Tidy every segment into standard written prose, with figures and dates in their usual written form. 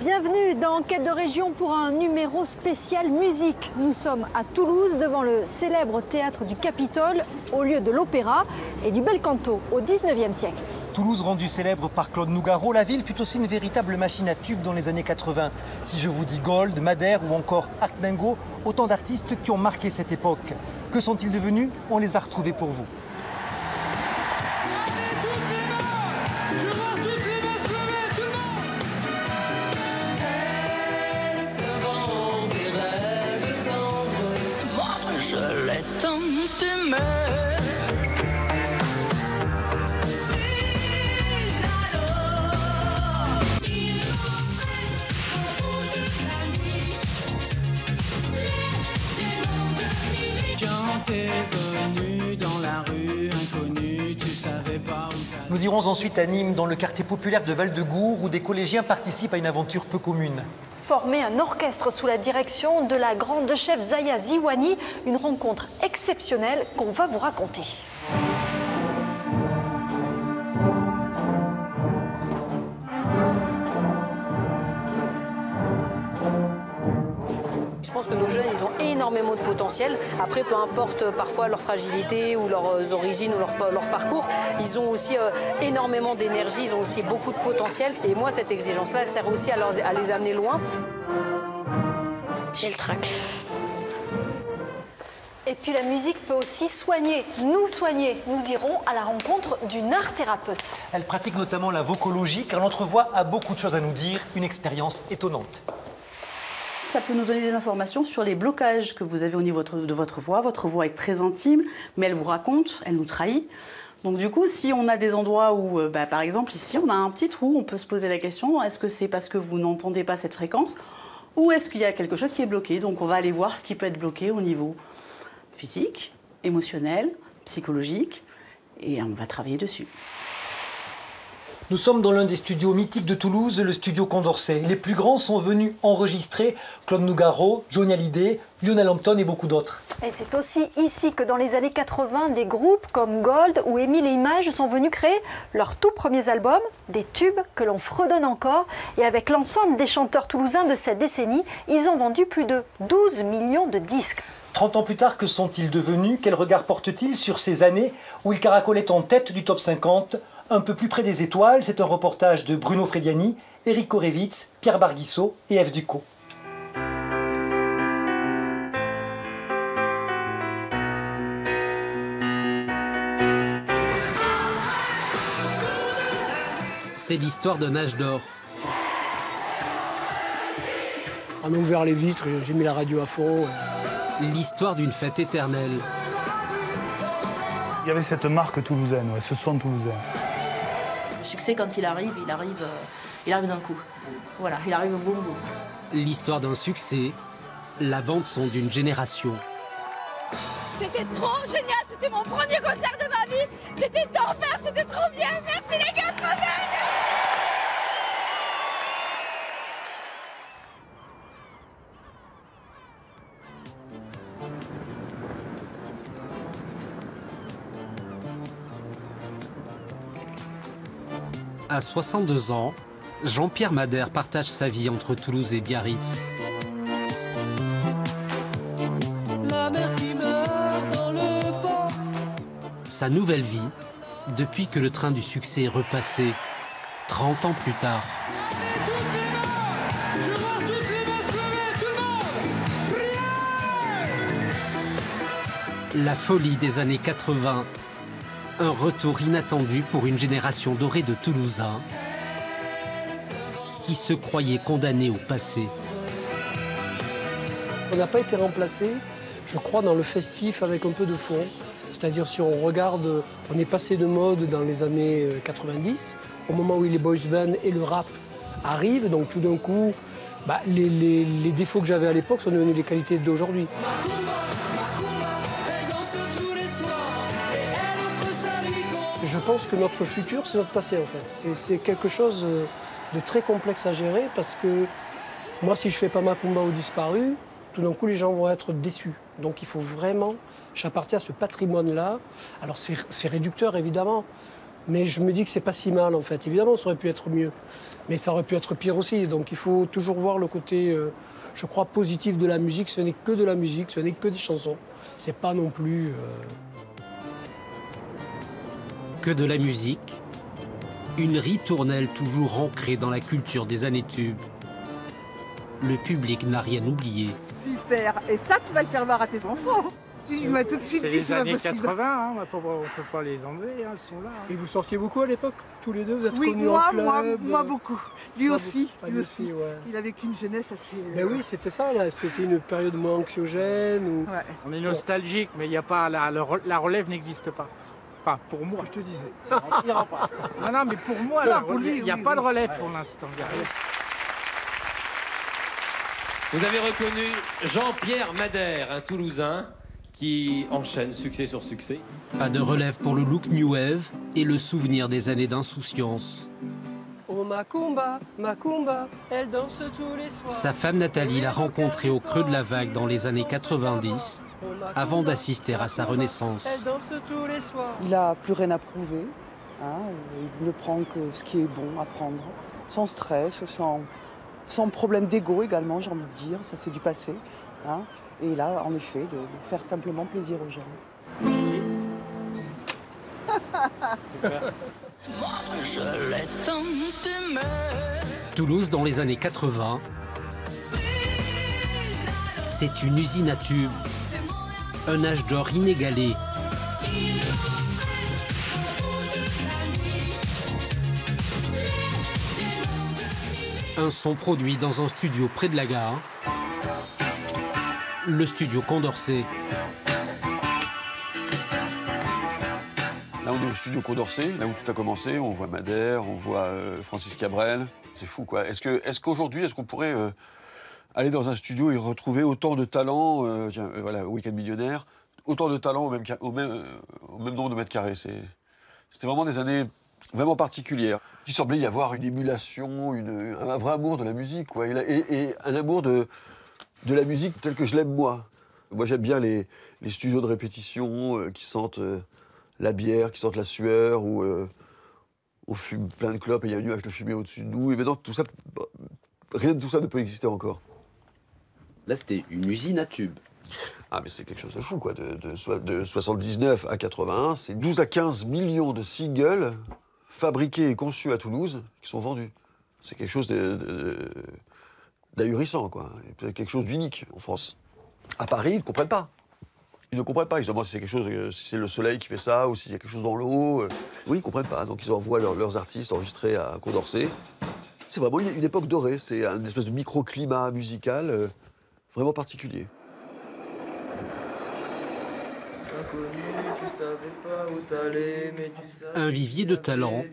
Bienvenue dans Quête de région pour un numéro spécial musique. Nous sommes à Toulouse devant le célèbre théâtre du Capitole au lieu de l'opéra et du bel canto au 19e siècle. Toulouse rendue célèbre par Claude Nougaro, la ville fut aussi une véritable machine à tubes dans les années 80. Si je vous dis Gold, Madère ou encore Art Mengo, autant d'artistes qui ont marqué cette époque. Que sont-ils devenus? On les a retrouvés pour vous. Nous irons ensuite à Nîmes, dans le quartier populaire de Val-de-Gour, où des collégiens participent à une aventure peu commune. Former un orchestre sous la direction de la grande chef Zaya Ziwani, une rencontre exceptionnelle qu'on va vous raconter. Je pense que nos jeunes, ils ont énormément de potentiel. Après, peu importe parfois leur fragilité ou leurs origines ou leur parcours, ils ont aussi énormément d'énergie, ils ont aussi beaucoup de potentiel. Et moi, cette exigence-là, elle sert aussi à les amener loin. J'ai le trac. Et puis la musique peut aussi soigner, nous soigner. Nous irons à la rencontre d'une art-thérapeute. Elle pratique notamment la vocologie, car l'entrevoix a beaucoup de choses à nous dire, une expérience étonnante. Ça peut nous donner des informations sur les blocages que vous avez au niveau de votre voix. Votre voix est très intime, mais elle vous raconte, elle nous trahit. Donc du coup, si on a des endroits où, par exemple ici, on a un petit trou, on peut se poser la question, est-ce que c'est parce que vous n'entendez pas cette fréquence ou est-ce qu'il y a quelque chose qui est bloqué? Donc on va aller voir ce qui peut être bloqué au niveau physique, émotionnel, psychologique, et on va travailler dessus. Nous sommes dans l'un des studios mythiques de Toulouse, le studio Condorcet. Les plus grands sont venus enregistrer Claude Nougaro, Johnny Hallyday, Lionel Hampton et beaucoup d'autres. Et c'est aussi ici que dans les années 80, des groupes comme Gold ou Émile et Images sont venus créer leurs tout premiers albums, des tubes que l'on fredonne encore. Et avec l'ensemble des chanteurs toulousains de cette décennie, ils ont vendu plus de 12 millions de disques. 30 ans plus tard, que sont-ils devenus? Quel regard portent-ils sur ces années où ils caracolaient en tête du top 50? Un peu plus près des étoiles, c'est un reportage de Bruno Frediani, Éric Korevitz, Pierre Barguissot et Ève Ducot. C'est l'histoire d'un âge d'or. On a ouvert les vitres, j'ai mis la radio à fond. L'histoire d'une fête éternelle. Il y avait cette marque toulousaine, ce son toulousain. Le succès, quand il arrive d'un coup. Voilà, il arrive au bon bout. L'histoire d'un succès, la bande-son d'une génération. C'était trop génial, c'était mon premier concert de ma vie. C'était d'enfer, c'était trop bien. Merci les gars, trop dingue. À 62 ans, Jean-Pierre Madère partage sa vie entre Toulouse et Biarritz. La mer qui meurt dans le port. Sa nouvelle vie, depuis que le train du succès est repassé, 30 ans plus tard. La folie des années 80. Un retour inattendu pour une génération dorée de Toulousains qui se croyaient condamnés au passé. On n'a pas été remplacé, je crois, dans le festif avec un peu de fond. C'est-à-dire, si on regarde, on est passé de mode dans les années 90, au moment où les boys bands et le rap arrivent. Donc tout d'un coup, les défauts que j'avais à l'époque sont devenus les qualités d'aujourd'hui. Je pense que notre futur, c'est notre passé, en fait. C'est quelque chose de très complexe à gérer parce que moi, si je ne fais pas Macumba ou Disparu, tout d'un coup, les gens vont être déçus. Donc, il faut vraiment chapeauter à ce patrimoine-là. Alors, c'est réducteur, évidemment, Mais je me dis que c'est pas si mal en fait. Évidemment, ça aurait pu être mieux, mais ça aurait pu être pire aussi. Donc il faut toujours voir le côté, je crois, positif de la musique. Ce n'est que de la musique, ce n'est que des chansons. C'est pas non plus... Que de la musique, une ritournelle toujours ancrée dans la culture des années tubes. Le public n'a rien oublié. Super. Et ça, tu vas le faire voir à tes enfants. Il m'a tout de suite C'est dit les c'est pas années possible. 80, hein, on peut pas les enlever, hein, elles sont là. Et vous sortiez beaucoup à l'époque, tous les deux, vous êtes Oui, connus en moi club? beaucoup. Lui aussi, beaucoup. lui aussi. Ouais. Il a vécu une jeunesse assez... Ben oui, c'était ça, là. C'était une période moins anxiogène. Ou... Ouais. On est nostalgique, mais il y a pas la relève n'existe pas. Enfin, pour moi. Je te disais. Non, mais pour moi, il n'y a pas de relève pour l'instant. Vous avez reconnu Jean-Pierre Madère, un Toulousain, qui enchaîne succès sur succès. Pas de relève pour le look New Wave et le souvenir des années d'insouciance. Oh Macumba, elle danse tous les soirs. Sa femme Nathalie l'a rencontré au creux de la vague dans les années 90, avant d'assister à sa renaissance. Elle danse tous les soirs. Il n'a plus rien à prouver. Hein, il ne prend que ce qui est bon à prendre. Sans stress, sans problème d'ego également, j'ai envie de dire. Ça, c'est du passé. Hein, et là, en effet, de faire simplement plaisir aux gens. Toulouse dans les années 80, c'est une usine à tubes, un âge d'or inégalé. Un son produit dans un studio près de la gare, le studio Condorcet. Là, on est au studio Condorcet, là où tout a commencé. On voit Madère, on voit Francis Cabrel. C'est fou, quoi. Est-ce qu'aujourd'hui, est-ce qu'on pourrait aller dans un studio et retrouver autant de talents, voilà, Week-end Millionnaire, autant de talents au même nombre de mètres carrés. C'était vraiment des années vraiment particulières. Il semblait y avoir une émulation, un vrai amour de la musique, quoi, et un amour de la musique tel que je l'aime moi. Moi, j'aime bien les studios de répétition qui sentent la bière, qui sentent la sueur, où on fume plein de clopes et il y a un nuage de fumée au-dessus de nous. Et maintenant, tout ça, rien de tout ça ne peut exister encore. Là, c'était une usine à tubes. Ah, mais c'est quelque chose de fou, quoi. De 79 à 81, c'est 12 à 15 millions de singles fabriqués et conçus à Toulouse qui sont vendus. C'est quelque chose d'ahurissant, quoi. Et quelque chose d'unique en France. À Paris, ils ne comprennent pas. Ils ne comprennent pas. Ils se demandent si c'est quelque chose, si c'est le soleil qui fait ça ou s'il y a quelque chose dans l'eau. Oui, ils ne comprennent pas. Donc ils envoient leurs artistes enregistrés à Condorcet. C'est vraiment une époque dorée. C'est une espèce de microclimat musical vraiment particulier. Un vivier de talent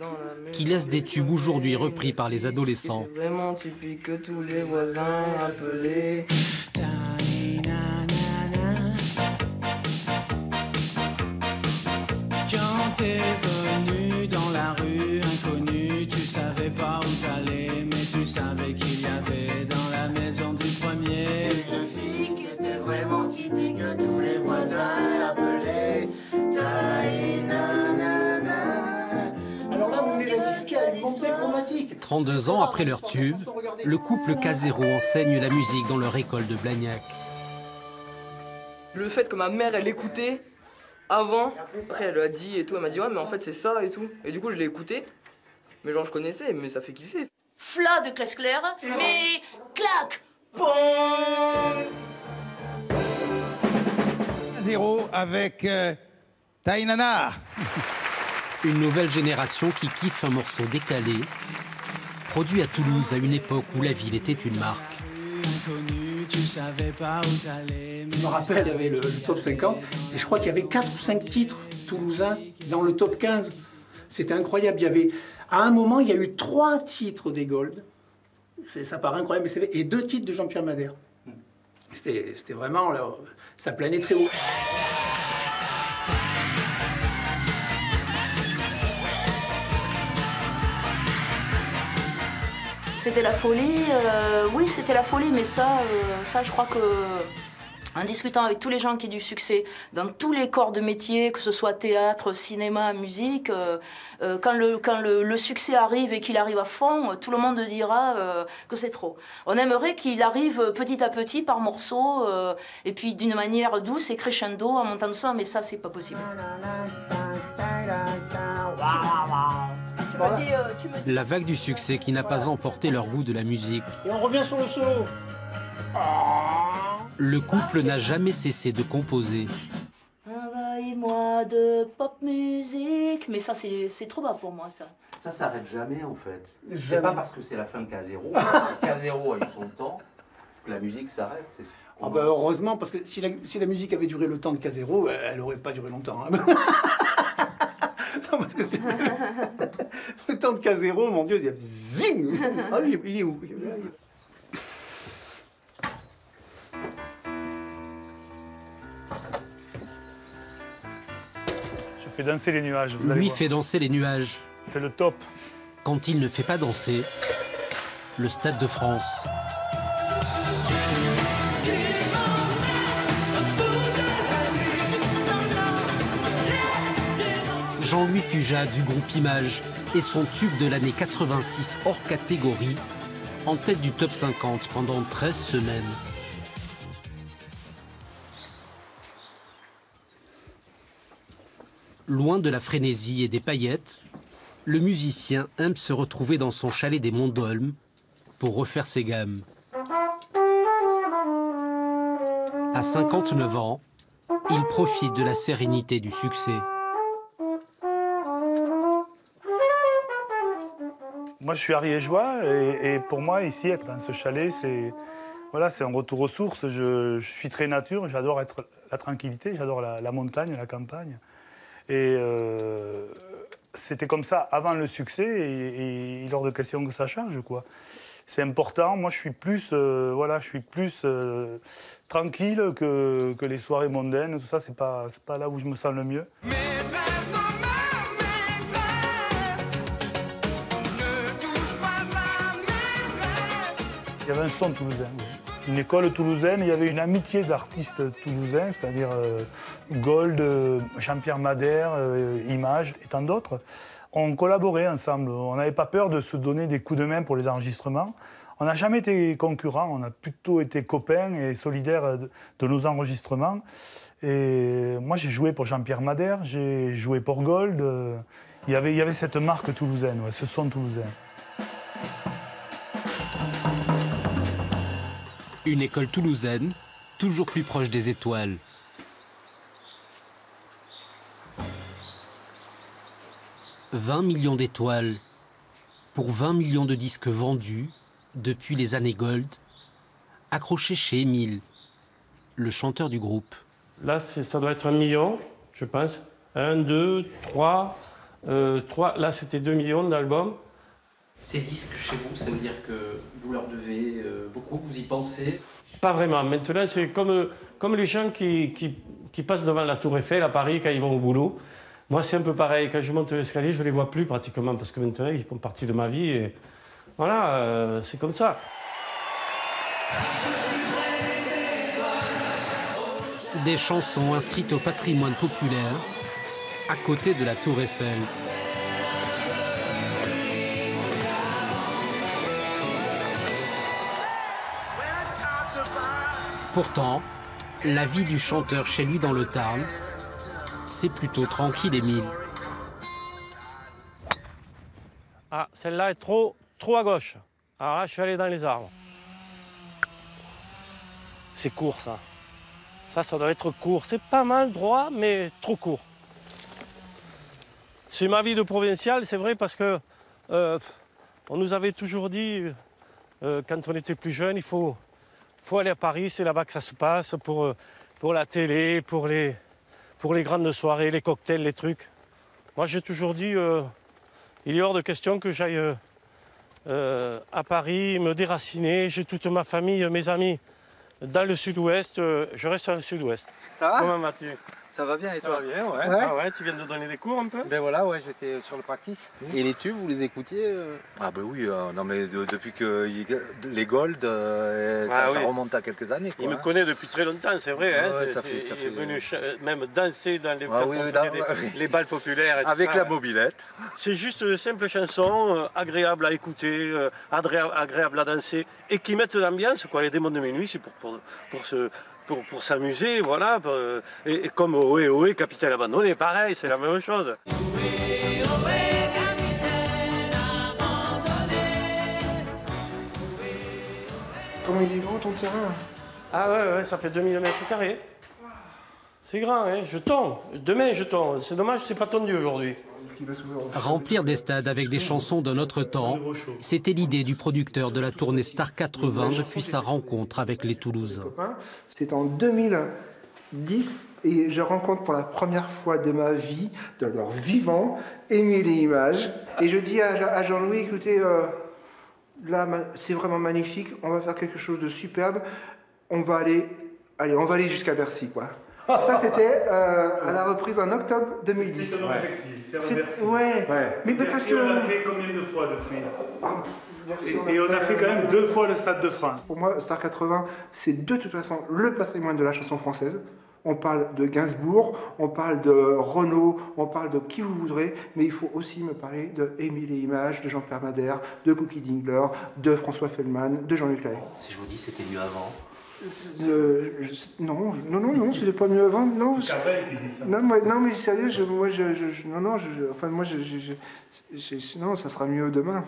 qui laisse des tubes aujourd'hui repris par les adolescents. Vraiment typique que tous les voisins appelaient. Quand t'es venu dans la rue inconnue, tu savais pas où t'allais, mais tu savais qu'il y avait dans la maison du premier une fille qui était vraiment typique que tous les voisins appelaient. Alors là, vous venez d'assister à une montée chromatique. 32 ans après leur tube, le couple Casero enseigne la musique dans leur école de Blagnac. Le fait que ma mère, elle écoutait avant, après elle a dit et tout, elle m'a dit ouais mais en fait c'est ça et tout. Et du coup je l'ai écouté, mais genre je connaissais, mais ça fait kiffer. Fla de classe claire, mais clac, bon. 0 avec Tainana. Une nouvelle génération qui kiffe un morceau décalé, produit à Toulouse à une époque où la ville était une marque. Je me rappelle, il y avait le top 50, et je crois qu'il y avait 4 ou 5 titres toulousains dans le top 15. C'était incroyable. Il y avait, à un moment, il y a eu 3 titres des Gold. Ça paraît incroyable, et 2 titres de Jean-Pierre Madère. C'était vraiment, là, ça planait très haut. C'était la folie, oui c'était la folie, mais ça je crois que En discutant avec tous les gens qui ont du succès dans tous les corps de métier, que ce soit théâtre, cinéma, musique, quand le succès arrive et qu'il arrive à fond, tout le monde dira que c'est trop. On aimerait qu'il arrive petit à petit, par morceaux, et puis d'une manière douce et crescendo, en montant doucement, mais ça, c'est pas possible. La vague du succès qui n'a pas emporté leur goût de la musique. Et on revient sur le solo. Le couple n'a jamais cessé de composer. Envahis-moi de pop musique. Mais ça, c'est trop bas pour moi, ça. Ça s'arrête jamais, en fait. C'est Jamais. pas parce que c'est la fin de K0, K0 a eu son temps, que la musique s'arrête. C'est ce qu'on Ah bah heureusement, parce que si la musique avait duré le temps de K0, elle n'aurait pas duré longtemps. Hein. Non, parce que le temps de K0, mon Dieu, il y a zing. Ah, il est où? Je fais danser les nuages. Vous allez Lui voir. fait danser les nuages. C'est le top. Quand il ne fait pas danser, le Stade de France. Jean-Louis Pujas du groupe Image et son tube de l'année 86 hors catégorie, en tête du top 50 pendant 13 semaines. Loin de la frénésie et des paillettes, le musicien aime se retrouver dans son chalet des Monts d'Olme pour refaire ses gammes. À 59 ans, il profite de la sérénité du succès. Moi, je suis ariégeois et pour moi, ici, être dans ce chalet, c'est voilà, un retour aux sources. Je suis très nature, j'adore la tranquillité, j'adore la montagne, la campagne. Et c'était comme ça avant le succès et il est hors de question que ça change, quoi. C'est important. Moi, je suis plus, tranquille que les soirées mondaines. Tout ça, c'est pas là où je me sens le mieux. Il y avait un son toulousain, une école toulousaine, il y avait une amitié d'artistes toulousains, c'est-à-dire Gold, Jean-Pierre Madère, Image et tant d'autres. On collaborait ensemble, on n'avait pas peur de se donner des coups de main pour les enregistrements. On n'a jamais été concurrents, on a plutôt été copains et solidaires de nos enregistrements. Et moi, j'ai joué pour Jean-Pierre Madère, j'ai joué pour Gold. Il y avait cette marque toulousaine, ouais, ce son toulousain. Une école toulousaine, toujours plus proche des étoiles. « 20 millions d'étoiles pour 20 millions de disques vendus depuis les années Gold, accrochés chez Émile, le chanteur du groupe. » Là, ça doit être 1 million, je pense. 1, 2, 3, 3. Là, c'était 2 millions d'albums. Ces disques chez vous, ça veut dire que vous leur devez beaucoup, vous y pensez? Pas vraiment. Maintenant, c'est comme les gens qui passent devant la Tour Eiffel à Paris quand ils vont au boulot. Moi, c'est un peu pareil. Quand je monte l'escalier, je ne les vois plus pratiquement parce que maintenant, ils font partie de ma vie. Et voilà, c'est comme ça. Des chansons inscrites au patrimoine populaire, à côté de la Tour Eiffel. Pourtant, la vie du chanteur chez lui dans le Tarn, c'est plutôt tranquille, Émile. Ah, celle-là est trop à gauche. Alors là, je suis allé dans les arbres. C'est court, ça. Ça doit être court. C'est pas mal droit, mais trop court. C'est ma vie de provincial, c'est vrai, parce que on nous avait toujours dit, quand on était plus jeune, il faut aller à Paris, c'est là-bas que ça se passe, pour la télé, pour les grandes soirées, les cocktails, les trucs. Moi, j'ai toujours dit, il est hors de question que j'aille à Paris, me déraciner. J'ai toute ma famille, mes amis dans le sud-ouest. Je reste dans le sud-ouest. Ça va? Comment vas-tu? Ça va bien et toi? Ça va bien, ouais. Ouais. Ah ouais, tu viens de donner des cours un peu? Ben voilà, ouais, j'étais sur le practice. Et les tubes, vous les écoutiez Ah ben oui, non mais depuis que les Gold, ça remonte à quelques années. Quoi, Il me connaît depuis très longtemps, c'est vrai. Ouais, hein, ça fait... Il est venu même danser dans les, oui, les balles populaires. Et avec tout ça, la mobilette. C'est juste de simples chansons, agréables à écouter, agréables à danser, et qui mettent l'ambiance. Les démons de minuit, c'est pour s'amuser, voilà. Et comme Ohé Ohé, Capitaine abandonné, pareil, c'est la même chose. Comment il est grand ton terrain? Ah ouais, ça fait 2000 m². C'est grand, hein, je tombe. Demain, je tombe. C'est dommage, c'est pas tondu aujourd'hui. Remplir des stades avec des chansons d'un autre temps, c'était l'idée du producteur de la tournée Star 80 depuis sa rencontre avec les Toulousains. C'est en 2010 et je rencontre pour la première fois de ma vie, de leur vivant, Émile et Images. Et je dis à Jean-Louis, écoutez, là c'est vraiment magnifique, on va faire quelque chose de superbe, on va aller jusqu'à Bercy, quoi. Ça, c'était à la reprise en octobre 2010. C'était ton objectif, faire un Bercy. Ouais. Mais parce que... on a fait combien de fois depuis et on a fait quand même 2 fois le Stade de France. Pour moi, Star 80, c'est de toute façon le patrimoine de la chanson française. On parle de Gainsbourg, on parle de Renaud, on parle de qui vous voudrez, mais il faut aussi me parler de Émile et Images, de Jean-Pierre Madère, de Cookie Dingler, de François Feldman, de Jean-Luc Lahaye. Si je vous dis c'était mieux avant. Non, c'était pas mieux avant. Non, c'est Cabrel qui dit ça. Non, mais sérieux, non, ça sera mieux demain.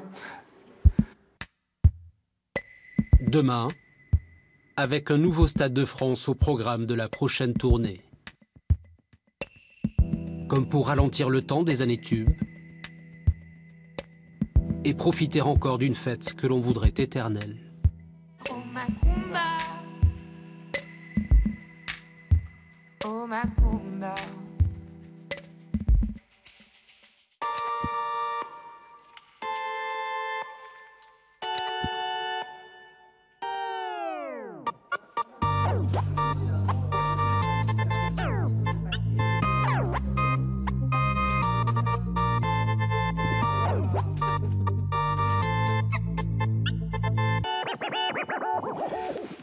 Demain, avec un nouveau Stade de France au programme de la prochaine tournée. Comme pour ralentir le temps des années tubes et profiter encore d'une fête que l'on voudrait éternelle. Oh Macumba, oh Macumba.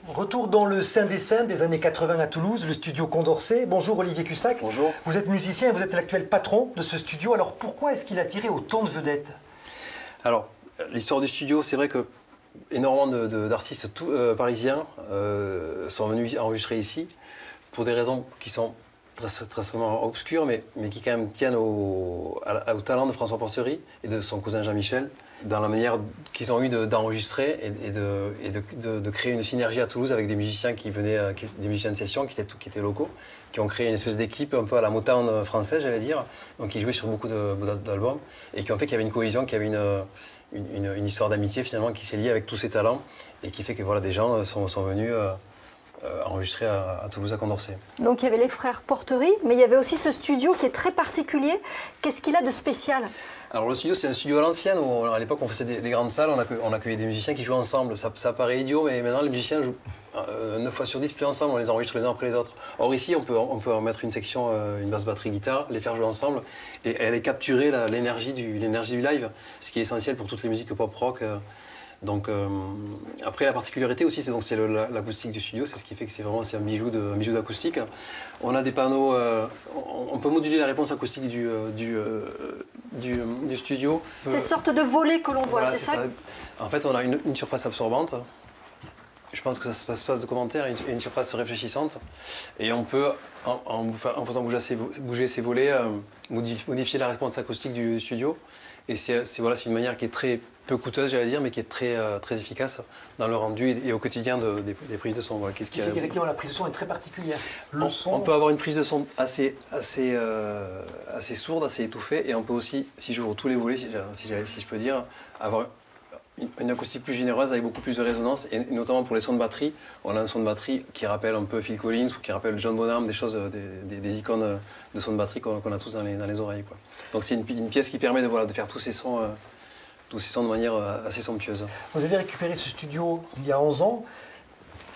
Retour dans le Saint des Saints des années 80 à Toulouse, le studio Condorcet. Bonjour Olivier Cussac. Bonjour. Vous êtes musicien et vous êtes l'actuel patron de ce studio. Alors pourquoi est-ce qu'il a attiré autant de vedettes? Alors, l'histoire du studio, c'est vrai que énormément d'artistes parisiens sont venus enregistrer ici pour des raisons qui sont très certainement obscures, mais qui quand même tiennent au talent de François Porterie et de son cousin Jean-Michel, dans la manière qu'ils ont eu d'enregistrer et de créer une synergie à Toulouse avec des musiciens qui venaient, des musiciens de session qui étaient locaux, qui ont créé une espèce d'équipe un peu à la Motown française, j'allais dire, donc qui jouaient sur beaucoup d'albums et qui ont fait qu'il y avait une cohésion, qu'il y avait une histoire d'amitié finalement qui s'est liée avec tous ces talents et qui fait que voilà, des gens sont venus enregistré à Toulouse, à Condorcet. Donc il y avait les frères Porterie, mais il y avait aussi ce studio qui est très particulier. Qu'est-ce qu'il a de spécial? Alors le studio, c'est un studio à l'ancienne, où à l'époque on faisait des grandes salles, on accueillait des musiciens qui jouaient ensemble. Ça paraît idiot, mais maintenant les musiciens jouent 9 fois sur 10 plus ensemble, on les enregistre les uns après les autres. Or ici, on peut mettre une section, une basse batterie guitare, les faire jouer ensemble, et aller capturer l'énergie du live, ce qui est essentiel pour toutes les musiques pop-rock. Donc après la particularité aussi, c'est l'acoustique du studio, c'est ce qui fait que c'est un bijou d'acoustique. On a des panneaux, on peut moduler la réponse acoustique du studio. Ces sortes de volets que l'on voit, voilà, c'est ça? En fait, on a une surface absorbante. Je pense que ça se passe de commentaires, et une surface réfléchissante. Et on peut, en faisant bouger ces volets, modifier la réponse acoustique du studio. Et c'est une manière qui est très peu coûteuse, j'allais dire, mais qui est très efficace dans le rendu et au quotidien des prises de son. Voilà. Ce qui fait qu'effectivement, la prise de son est très particulière. On peut avoir une prise de son assez sourde, assez étouffée, et on peut aussi, si j'ouvre tous les volets, si je peux dire, avoir une acoustique plus généreuse avec beaucoup plus de résonance, et notamment pour les sons de batterie. On a un son de batterie qui rappelle un peu Phil Collins ou qui rappelle John Bonham, des icônes de son de batterie qu'on a tous dans les oreilles, quoi. Donc c'est une pièce qui permet de faire tous ces sons de manière assez somptueuse. Vous avez récupéré ce studio il y a 11 ans.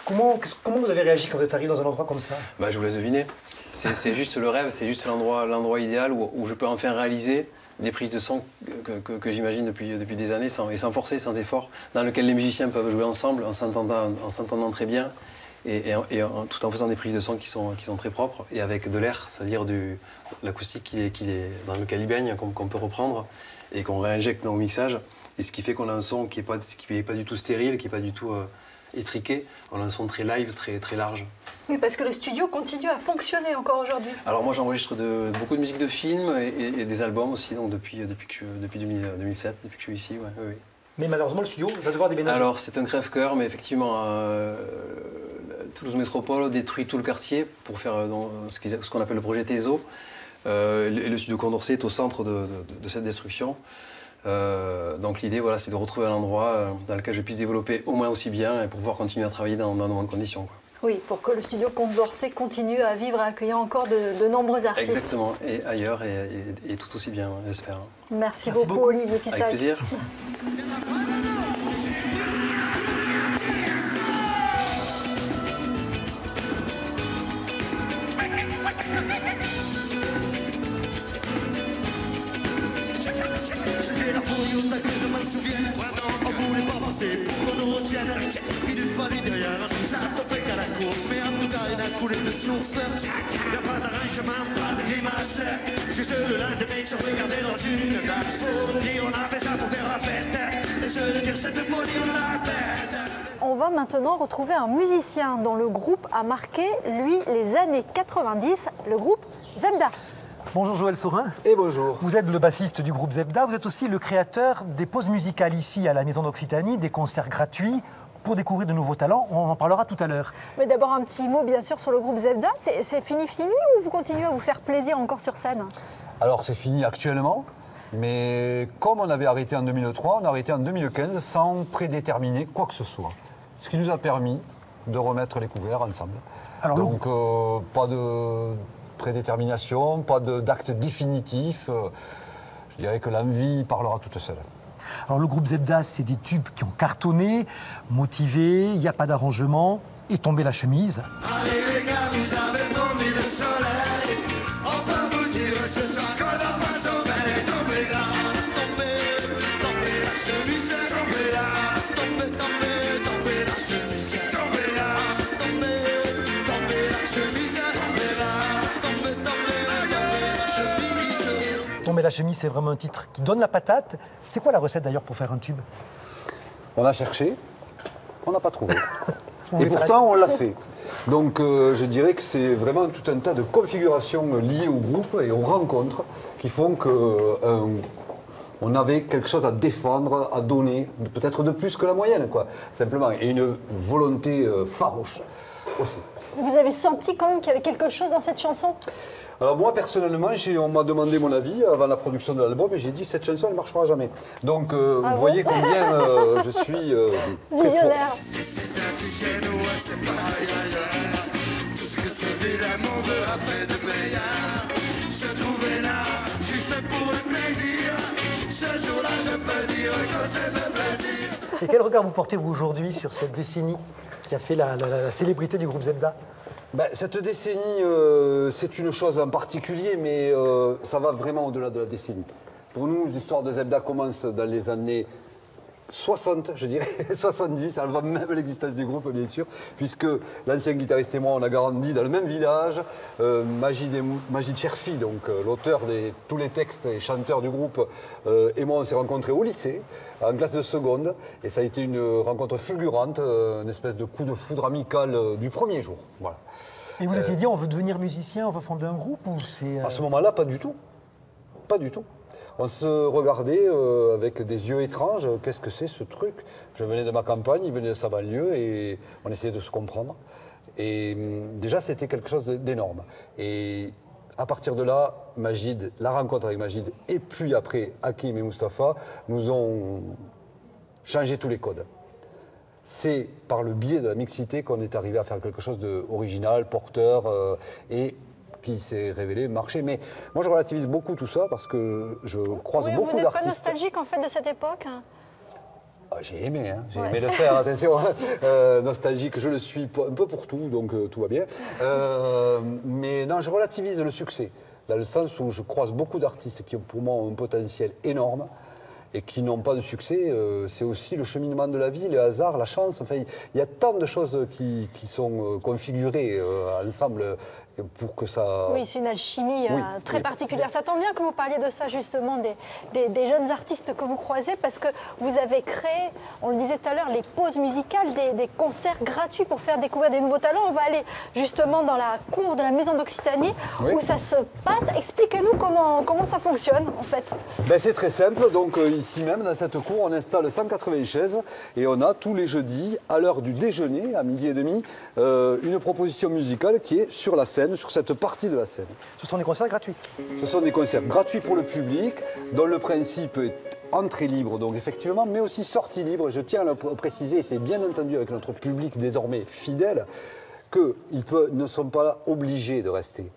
Comment vous avez réagi quand vous êtes arrivé dans un endroit comme ça? Je vous laisse deviner. C'est juste le rêve, c'est juste l'endroit idéal où je peux enfin réaliser des prises de son que j'imagine depuis des années sans forcer, sans effort, dans lequel les musiciens peuvent jouer ensemble en s'entendant très bien et tout en faisant des prises de son qui sont très propres et avec de l'air, c'est-à-dire l'acoustique dans lequel il baigne, qu'on peut reprendre et qu'on réinjecte dans le mixage. Et ce qui fait qu'on a un son qui n'est pas du tout stérile, qui n'est pas du tout étriqué. On a un son très live, très large. Oui, parce que le studio continue à fonctionner encore aujourd'hui. Alors moi j'enregistre beaucoup de musique de films et des albums aussi, donc depuis 2007, depuis que je suis ici. Ouais, oui. Mais malheureusement le studio va devoir déménager. Alors c'est un crève-cœur, mais effectivement Toulouse Métropole détruit tout le quartier pour faire ce qu'on appelle le projet TESO. Et le studio Condorcet est au centre de cette destruction. Donc l'idée, voilà, c'est de retrouver un endroit dans lequel je puisse développer au moins aussi bien et pour pouvoir continuer à travailler dans de bonnes conditions, quoi. Oui, pour que le studio Condorcet continue à vivre et à accueillir encore de nombreux artistes. Exactement, et ailleurs, et tout aussi bien, j'espère. Merci beaucoup, Olivier Pissac. Avec plaisir. C'était la fourriota que je m'en souvienne. On voulait pas passer pour qu'on nous retienne. Il lui fallait derrière tout ça, topé qu'à la course. Mais en tout cas, il a coulé de source. Y'a pas d'arrangement, pas de grimace. Juste le lendemain, se regarder dans une glace. Faut dire, on a fait ça pour faire la fête. Et se dire, cette folie, on la fête. On va maintenant retrouver un musicien dont le groupe a marqué, lui, les années 90, le groupe Zebda. Bonjour Joël Saurin. Et bonjour. Vous êtes le bassiste du groupe Zebda, vous êtes aussi le créateur des pauses musicales ici à la Maison d'Occitanie, des concerts gratuits pour découvrir de nouveaux talents, on en parlera tout à l'heure. Mais d'abord un petit mot bien sûr sur le groupe Zebda, c'est fini ou vous continuez à vous faire plaisir encore sur scène? Alors c'est fini actuellement, mais comme on avait arrêté en 2003, on a arrêté en 2015 sans prédéterminer quoi que ce soit. Ce qui nous a permis de remettre les couverts ensemble. Alors, donc pas de prédétermination, pas d'acte définitif. Je dirais que l'envie parlera toute seule. Alors le groupe Zebda, c'est des tubes qui ont cartonné, motivés, il n'y a pas d'arrangement, et tomber la chemise. Allez les gars, vous avez promis le soleil. On peut vous dire ce soir qu'on a pas sommeil. Tombez là, tombez la chemise. Tombez là, tombez la chemise. Tombez là, tombez la chemise. Tombez là, tombez la chemise. Tomber la chemise, c'est vraiment un titre qui donne la patate. C'est quoi la recette d'ailleurs pour faire un tube? On a cherché, on n'a pas trouvé. Et pourtant, on l'a fait. Donc je dirais que c'est vraiment tout un tas de configurations liées au groupe et aux rencontres qui font qu'on avait quelque chose à défendre, à donner, peut-être de plus que la moyenne, quoi, simplement. Et une volonté farouche aussi. Vous avez senti quand même qu'il y avait quelque chose dans cette chanson? Alors moi personnellement, on m'a demandé mon avis avant la production de l'album et j'ai dit cette chanson elle ne marchera jamais. Donc vous voyez combien je suis visionnaire. C'est ainsi chez nous, c'est pareil ailleurs. Tout ce que ce vilain monde a fait de meilleur se trouvait là, juste pour le plaisir. Ce jour-là, je peux dire que c'est de plaisir. Et quel regard vous portez vous aujourd'hui sur cette décennie qui a fait la célébrité du groupe Zebda? Cette décennie, c'est une chose en particulier, mais ça va vraiment au-delà de la décennie. Pour nous, l'histoire de Zebda commence dans les années 60, je dirais, 70, avant même l'existence du groupe, bien sûr, puisque l'ancien guitariste et moi, on a grandi dans le même village. Majid Cherfi, donc l'auteur de tous les textes et chanteur du groupe, et moi, on s'est rencontrés au lycée, en classe de seconde, et ça a été une rencontre fulgurante, une espèce de coup de foudre amical du premier jour. Voilà. Et vous étiez dit, on veut devenir musicien, on veut fonder un groupe ou c'est... À ce moment-là, pas du tout. Pas du tout. On se regardait avec des yeux étranges. Qu'est-ce que c'est ce truc? Je venais de ma campagne, il venait de sa banlieue et on essayait de se comprendre. Et déjà, c'était quelque chose d'énorme. Et à partir de là, Majid, la rencontre avec Majid et puis après Hakim et Mustapha nous ont changé tous les codes. C'est par le biais de la mixité qu'on est arrivé à faire quelque chose d'original, porteur et qui s'est révélé marcher. Mais moi, je relativise beaucoup tout ça parce que je croise beaucoup d'artistes. Vous n'êtes pas nostalgique en fait de cette époque? J'ai aimé, hein. J'ai aimé le faire, attention. Nostalgique, je le suis un peu pour tout, donc tout va bien. Mais non, je relativise le succès, dans le sens où je croise beaucoup d'artistes qui, pour moi, ont un potentiel énorme et qui n'ont pas de succès. C'est aussi le cheminement de la vie, le hasard, la chance. Enfin, il y a tant de choses qui sont configurées ensemble pour que ça... Oui, c'est une alchimie très particulière. Ça tombe bien que vous parliez de ça, justement, des jeunes artistes que vous croisez, parce que vous avez créé, on le disait tout à l'heure, les pauses musicales, des concerts gratuits pour faire découvrir des nouveaux talents. On va aller justement dans la cour de la Maison d'Occitanie, où ça se passe. Expliquez-nous comment ça fonctionne, en fait. Ben, c'est très simple. Donc, ici même, dans cette cour, on installe 180 chaises et on a tous les jeudis, à l'heure du déjeuner, à 12h30, une proposition musicale qui est sur la scène, sur cette partie de la scène. Ce sont des concerts gratuits? Ce sont des concerts gratuits pour le public, dont le principe est entrée libre, donc effectivement, mais aussi sortie libre. Je tiens à le préciser, c'est bien entendu avec notre public désormais fidèle, qu'ils ne sont pas obligés de rester.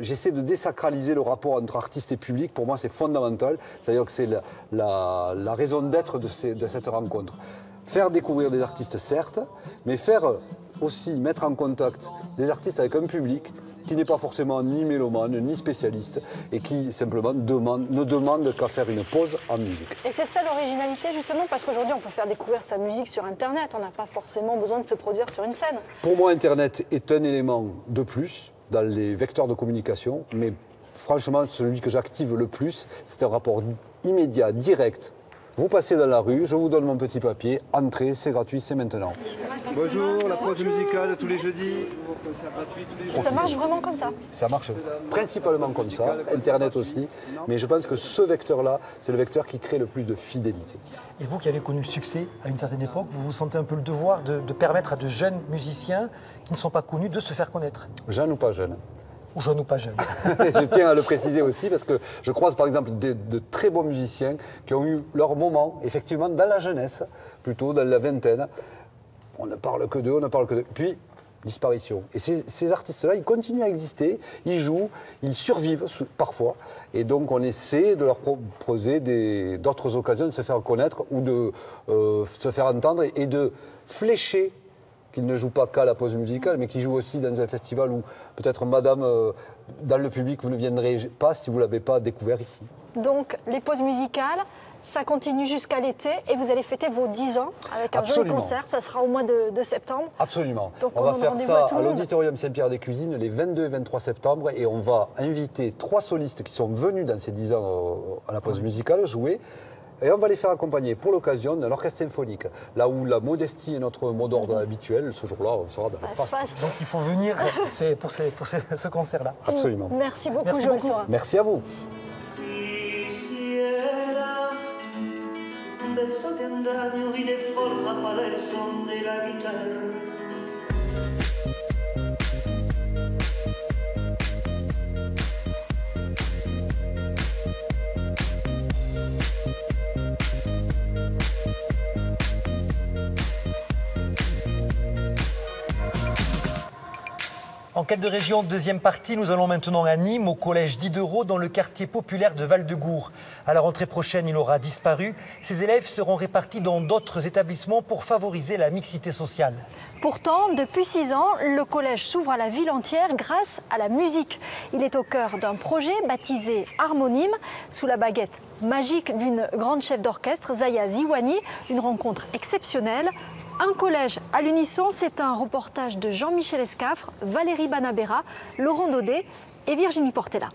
J'essaie de désacraliser le rapport entre artistes et public. Pour moi, c'est fondamental. C'est-à-dire que c'est la raison d'être de cette rencontre. Faire découvrir des artistes, certes, mais faire aussi mettre en contact des artistes avec un public qui n'est pas forcément ni mélomane, ni spécialiste, et qui simplement ne demande qu'à faire une pause en musique. Et c'est ça l'originalité, justement, parce qu'aujourd'hui, on peut faire découvrir sa musique sur Internet. On n'a pas forcément besoin de se produire sur une scène. Pour moi, Internet est un élément de plus dans les vecteurs de communication, mais franchement, celui que j'active le plus, c'est un rapport immédiat, direct. Vous passez dans la rue, je vous donne mon petit papier, entrez, c'est gratuit, c'est maintenant. Bonjour, la pause musicale tous les jeudis. Ça marche vraiment comme ça? Ça marche principalement comme ça, Internet aussi, mais je pense que ce vecteur-là, c'est le vecteur qui crée le plus de fidélité. Et vous qui avez connu le succès à une certaine époque, vous vous sentez un peu le devoir de permettre à de jeunes musiciens qui ne sont pas connus de se faire connaître? Jeune ou pas jeune? Ou jeune ou pas jeune. Je tiens à le préciser aussi parce que je croise par exemple de très bons musiciens qui ont eu leur moment, effectivement, dans la jeunesse, plutôt dans la vingtaine. On ne parle que d'eux, Puis, disparition. Et ces artistes-là, ils continuent à exister, ils jouent, ils survivent parfois. Et donc, on essaie de leur proposer d'autres occasions de se faire connaître ou de se faire entendre et de flécher qu'ils ne jouent pas qu'à la pause musicale, mais qu'ils jouent aussi dans un festival où peut-être, madame, dans le public, vous ne viendrez pas si vous ne l'avez pas découvert ici. Donc, les pauses musicales, ça continue jusqu'à l'été et vous allez fêter vos 10 ans avec un joli concert. Ça sera au mois de septembre. Absolument. Donc, on va faire ça à l'Auditorium Saint-Pierre-des-Cuisines les 22 et 23 septembre et on va inviter 3 solistes qui sont venus dans ces 10 ans à la pause musicale jouer. Et on va les faire accompagner pour l'occasion d'un orchestre symphonique. Là où la modestie est notre mot d'ordre habituel, ce jour-là, on sera dans le faste. Donc il faut venir pour ce concert-là. Absolument. Merci beaucoup, Joël Seurat. Merci à vous. En quête de région, deuxième partie, nous allons maintenant à Nîmes, au collège Diderot, dans le quartier populaire de Val-de-Gour. À la rentrée prochaine, il aura disparu. Ces élèves seront répartis dans d'autres établissements pour favoriser la mixité sociale. Pourtant, depuis 6 ans, le collège s'ouvre à la ville entière grâce à la musique. Il est au cœur d'un projet baptisé Harmonime, sous la baguette magique d'une grande chef d'orchestre, Zaya Ziwani, une rencontre exceptionnelle. Un collège à l'unisson, c'est un reportage de Jean-Michel Escafre, Valérie Banabera, Laurent Daudet et Virginie Portella.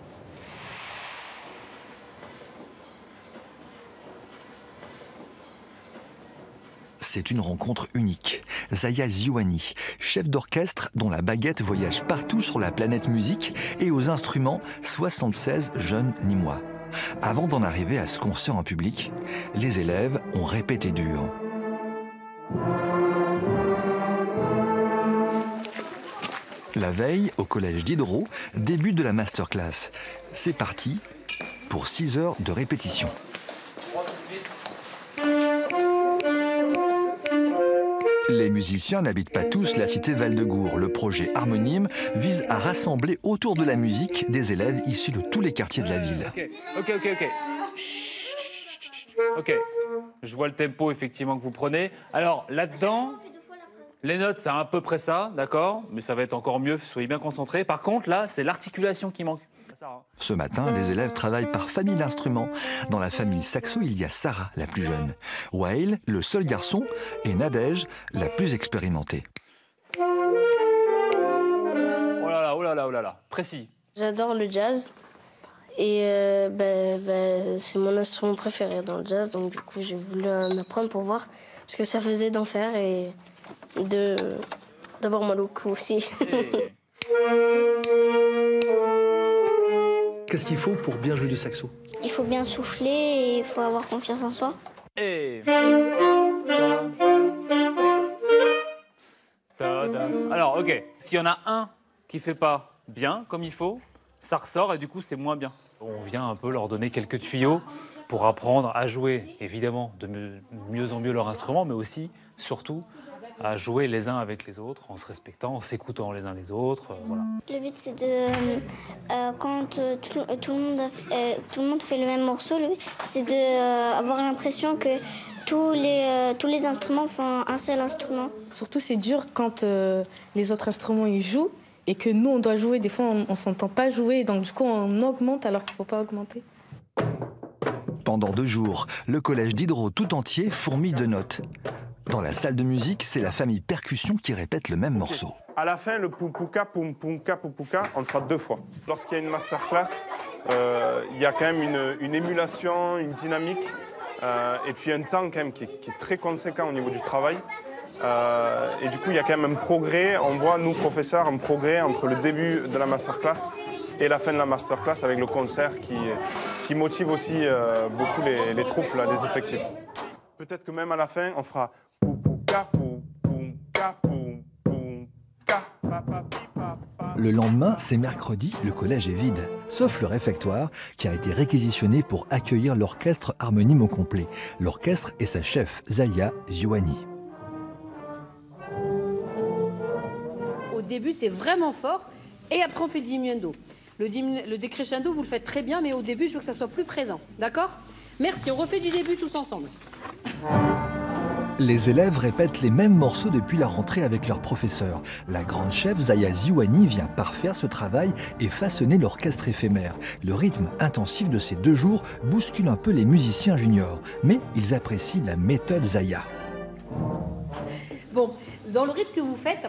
C'est une rencontre unique. Zaya Ziwani, chef d'orchestre dont la baguette voyage partout sur la planète musique et aux instruments 76 jeunes Nîmois. Avant d'en arriver à ce concert en public, les élèves ont répété dur. La veille, au collège Diderot, début de la masterclass. C'est parti pour 6 heures de répétition. Les musiciens n'habitent pas tous la cité Val-de-Gour. Le projet Harmonime vise à rassembler autour de la musique des élèves issus de tous les quartiers de la ville. Ok. Je vois le tempo effectivement que vous prenez. Alors là-dedans, les notes, c'est à peu près ça, d'accord? Mais ça va être encore mieux, soyez bien concentrés. Par contre, là, c'est l'articulation qui manque. Ce matin, les élèves travaillent par famille d'instruments. Dans la famille saxo, il y a Sarah, la plus jeune, Wael, le seul garçon, et Nadège, la plus expérimentée. Oh là là, oh là là, oh là là, précis. J'adore le jazz et c'est mon instrument préféré dans le jazz, donc du coup j'ai voulu en apprendre pour voir ce que ça faisait d'en faire et d'avoir mal au cou aussi. Qu'est-ce qu'il faut pour bien jouer du saxo? Il faut bien souffler et il faut avoir confiance en soi. Et... Alors, ok, s'il y en a un qui fait pas bien comme il faut, ça ressort et du coup c'est moins bien. On vient un peu leur donner quelques tuyaux pour apprendre à jouer, évidemment, de mieux en mieux leur instrument, mais aussi, surtout, à jouer les uns avec les autres, en se respectant, en s'écoutant les uns les autres. Voilà. Le but, c'est de... quand tout le monde fait le même morceau, le but, c'est d'avoir l'impression que tous les instruments font un seul instrument. Surtout, c'est dur quand les autres instruments ils jouent et que nous, on doit jouer. Des fois, on ne s'entend pas jouer, donc du coup, on augmente alors qu'il ne faut pas augmenter. Pendant 2 jours, le collège d'Hydro tout entier fourmille de notes. Dans la salle de musique, c'est la famille percussion qui répète le même morceau. À la fin, le poupouka, poumpouka, poupuka, on le fera 2 fois. Lorsqu'il y a une masterclass, il y a quand même une émulation, une dynamique, et puis un temps quand même qui est très conséquent au niveau du travail. Et du coup, il y a quand même un progrès. On voit, nous, professeurs, un progrès entre le début de la masterclass et la fin de la masterclass avec le concert qui motive aussi beaucoup les troupes, là, les effectifs. Peut-être que même à la fin, on fera poupuka, poupuka, poupuka, papa. Le lendemain, c'est mercredi, le collège est vide, sauf le réfectoire qui a été réquisitionné pour accueillir l'orchestre Harmonium au complet. L'orchestre et sa chef, Zaya Ziouani. Au début, c'est vraiment fort, et après, on fait le diminuendo. Le décrescendo, vous le faites très bien, mais au début, je veux que ça soit plus présent. D'accord? Merci, on refait du début tous ensemble. Les élèves répètent les mêmes morceaux depuis la rentrée avec leur professeur. La grande chef Zaya Ziouani vient parfaire ce travail et façonner l'orchestre éphémère. Le rythme intensif de ces 2 jours bouscule un peu les musiciens juniors, mais ils apprécient la méthode Zaya. Bon, dans le rythme que vous faites,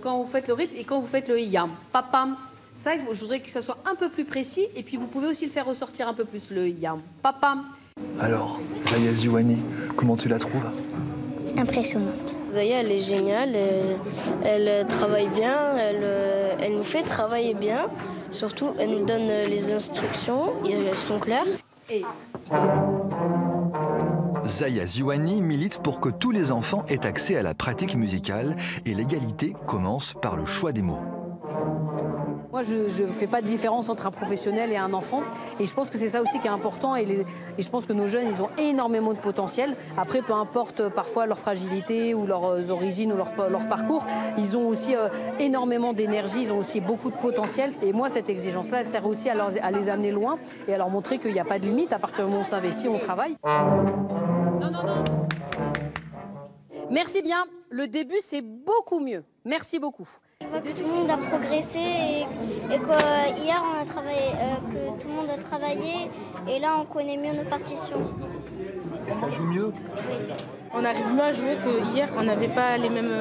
quand vous faites le rythme et quand vous faites le yam, papam, ça, je voudrais que ça soit un peu plus précis et puis vous pouvez aussi le faire ressortir un peu plus, le yam, papam. Alors, Zaya Ziouani, comment tu la trouves? Impressionnante. Zaya, elle est géniale, elle travaille bien, elle nous fait travailler bien. Surtout, elle nous donne les instructions, et elles sont claires. Zaya Ziouani milite pour que tous les enfants aient accès à la pratique musicale et l'égalité commence par le choix des mots. Moi, je ne fais pas de différence entre un professionnel et un enfant. Et je pense que c'est ça aussi qui est important. Et je pense que nos jeunes, ils ont énormément de potentiel. Après, peu importe parfois leur fragilité ou leurs origines ou leur parcours, ils ont aussi énormément d'énergie, ils ont aussi beaucoup de potentiel. Et moi, cette exigence-là, elle sert aussi à les amener loin et à leur montrer qu'il n'y a pas de limite. À partir du moment où on s'investit, on travaille. Non, non, non. Merci bien. Le début, c'est beaucoup mieux. Merci beaucoup. Je vois que tout le monde a progressé et que hier on a travaillé, que tout le monde a travaillé et là on connaît mieux nos partitions. Ça joue mieux? Oui. On arrive mieux à jouer que hier, on n'avait pas les mêmes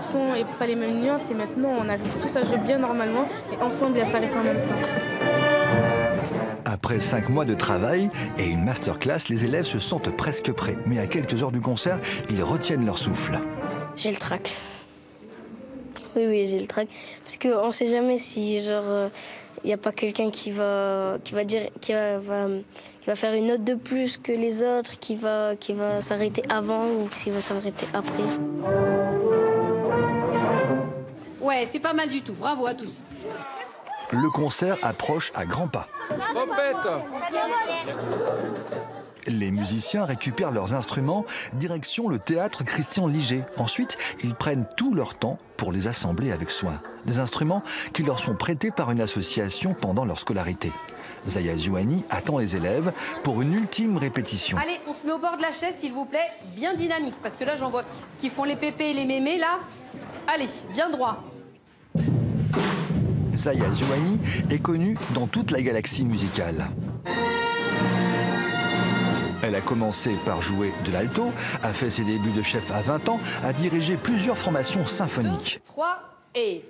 sons et pas les mêmes nuances et maintenant on arrive tous à jouer bien normalement et ensemble et à s'arrêter en même temps. Après 5 mois de travail et une masterclass, les élèves se sentent presque prêts. Mais à quelques heures du concert, ils retiennent leur souffle. J'ai le trac. Oui, j'ai le trac. Parce qu'on ne sait jamais si, genre, il n'y a pas quelqu'un qui va faire une note de plus que les autres, qui va s'arrêter avant ou qui va s'arrêter après. Ouais, c'est pas mal du tout. Bravo à tous. Le concert approche à grands pas. Les musiciens récupèrent leurs instruments, direction le théâtre Christian Liger. Ensuite, ils prennent tout leur temps pour les assembler avec soin. Des instruments qui leur sont prêtés par une association pendant leur scolarité. Zaya Zouani attend les élèves pour une ultime répétition. Allez, on se met au bord de la chaise, s'il vous plaît, bien dynamique, parce que là, j'en vois qui font les pépés et les mémés, là. Allez, bien droit. Zaya Zouani est connue dans toute la galaxie musicale. Elle a commencé par jouer de l'alto, a fait ses débuts de chef à 20 ans, a dirigé plusieurs formations symphoniques. 3 et...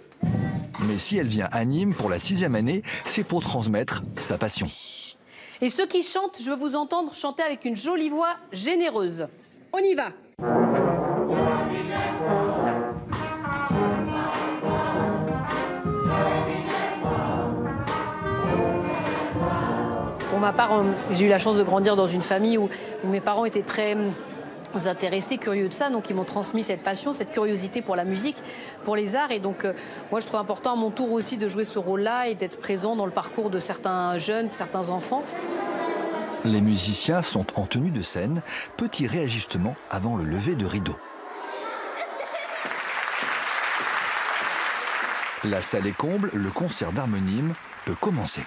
Mais si elle vient à Nîmes pour la 6e année, c'est pour transmettre sa passion. Et ceux qui chantent, je veux vous entendre chanter avec une jolie voix généreuse. On y va. Pour ma part, j'ai eu la chance de grandir dans une famille où mes parents étaient très intéressés, curieux de ça, donc ils m'ont transmis cette passion, cette curiosité pour la musique, pour les arts, et donc moi je trouve important à mon tour aussi de jouer ce rôle-là et d'être présent dans le parcours de certains jeunes, certains enfants. Les musiciens sont en tenue de scène, petit réajustement avant le lever de rideau. La salle est comble, le concert d'harmonium peut commencer.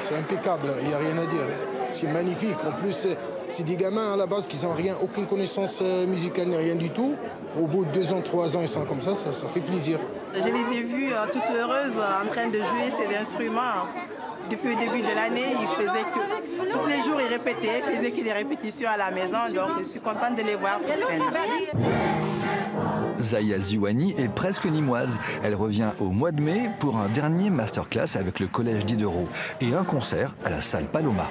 C'est impeccable, il n'y a rien à dire. C'est magnifique. En plus, c'est des gamins à la base qui n'ont rien, aucune connaissance musicale ni rien du tout. Au bout de 2 ans, 3 ans, ils sont comme ça fait plaisir. Je les ai vues toutes heureuses en train de jouer ces instruments. Depuis le début de l'année, ils faisaient que tous les jours, ils répétaient, ils faisaient que des répétitions à la maison. Donc, je suis contente de les voir sur scène. Zaya Zouani est presque nîmoise. Elle revient au mois de mai pour un dernier masterclass avec le collège Diderot et un concert à la salle Paloma.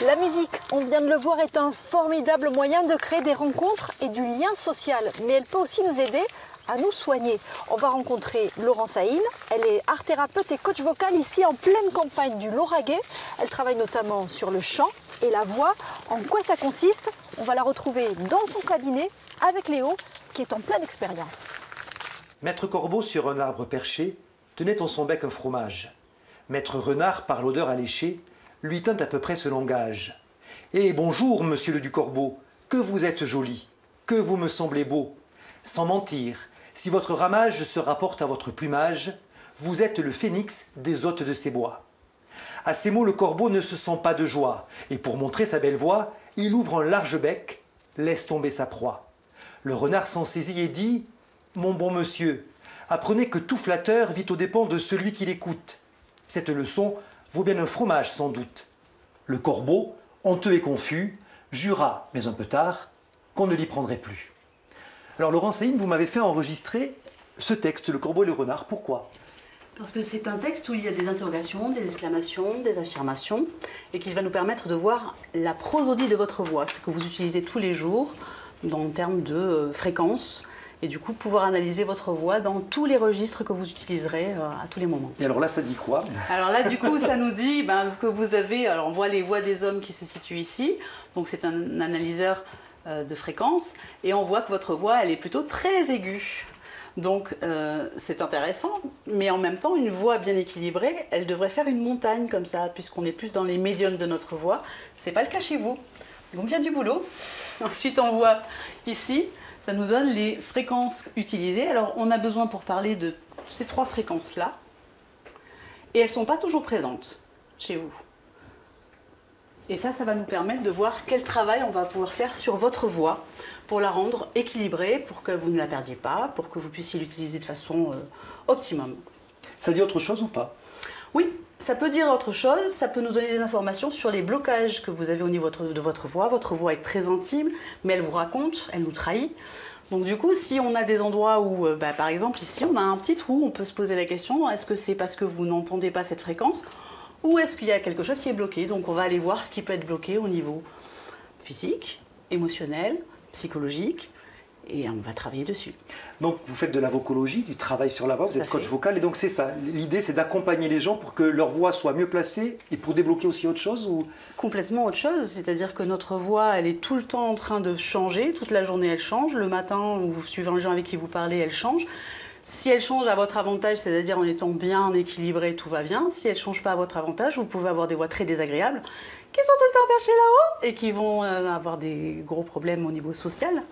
La musique, on vient de le voir, est un formidable moyen de créer des rencontres et du lien social. Mais elle peut aussi nous aider à nous soigner. On va rencontrer Laurence Haïn. Elle est art-thérapeute et coach vocal ici en pleine campagne du Lauragais. Elle travaille notamment sur le chant et la voix. En quoi ça consiste? On va la retrouver dans son cabinet avec Léo, qui est en pleine expérience. Maître Corbeau, sur un arbre perché, tenait en son bec un fromage. Maître Renard, par l'odeur alléchée, lui tint à peu près ce langage. « Eh, bonjour, monsieur le du Corbeau, que vous êtes joli, que vous me semblez beau. Sans mentir, si votre ramage se rapporte à votre plumage, vous êtes le phénix des hôtes de ces bois. » À ces mots, le corbeau ne se sent pas de joie, et pour montrer sa belle voix, il ouvre un large bec, laisse tomber sa proie. Le renard s'en saisit et dit « Mon bon monsieur, apprenez que tout flatteur vit aux dépens de celui qui l'écoute. Cette leçon vaut bien un fromage sans doute. » Le corbeau, honteux et confus, jura, mais un peu tard, qu'on ne l'y prendrait plus. Alors Laurence Haïn, vous m'avez fait enregistrer ce texte, Le Corbeau et le Renard. Pourquoi? Parce que c'est un texte où il y a des interrogations, des exclamations, des affirmations, et qui va nous permettre de voir la prosodie de votre voix, ce que vous utilisez tous les jours, en termes de fréquence, et du coup pouvoir analyser votre voix dans tous les registres que vous utiliserez à tous les moments. Et alors là, ça dit quoi? Alors là, du coup, ça nous dit que vous avez... Alors on voit les voix des hommes qui se situent ici, donc c'est un analyseur de fréquence, et on voit que votre voix, elle est plutôt très aiguë. Donc c'est intéressant, mais en même temps, une voix bien équilibrée, elle devrait faire une montagne comme ça, puisqu'on est plus dans les médiums de notre voix. C'est pas le cas chez vous. Donc il y a du boulot. Ensuite, on voit ici, ça nous donne les fréquences utilisées. Alors on a besoin pour parler de ces 3 fréquences-là, et elles ne sont pas toujours présentes chez vous. Et ça va nous permettre de voir quel travail on va pouvoir faire sur votre voix pour la rendre équilibrée, pour que vous ne la perdiez pas, pour que vous puissiez l'utiliser de façon optimum. Ça dit autre chose ou pas? Oui, ça peut dire autre chose, ça peut nous donner des informations sur les blocages que vous avez au niveau de votre voix. Votre voix est très intime, mais elle vous raconte, elle nous trahit. Donc du coup, si on a des endroits où, par exemple ici, on a un petit trou, on peut se poser la question, est-ce que c'est parce que vous n'entendez pas cette fréquence ? Ou est-ce qu'il y a quelque chose qui est bloqué? Donc on va aller voir ce qui peut être bloqué au niveau physique, émotionnel, psychologique, et on va travailler dessus. Donc vous faites de la vocologie, du travail sur la voix, vous êtes coach vocal, et donc c'est ça, l'idée c'est d'accompagner les gens pour que leur voix soit mieux placée et pour débloquer aussi autre chose ou... Complètement autre chose, c'est-à-dire que notre voix, elle est tout le temps en train de changer, toute la journée elle change, le matin, suivant les gens avec qui vous parlez, elle change. Si elle change à votre avantage, c'est-à-dire en étant bien équilibrée, tout va bien. Si elle ne change pas à votre avantage, vous pouvez avoir des voix très désagréables qui sont tout le temps perchées là-haut et qui vont avoir des gros problèmes au niveau social.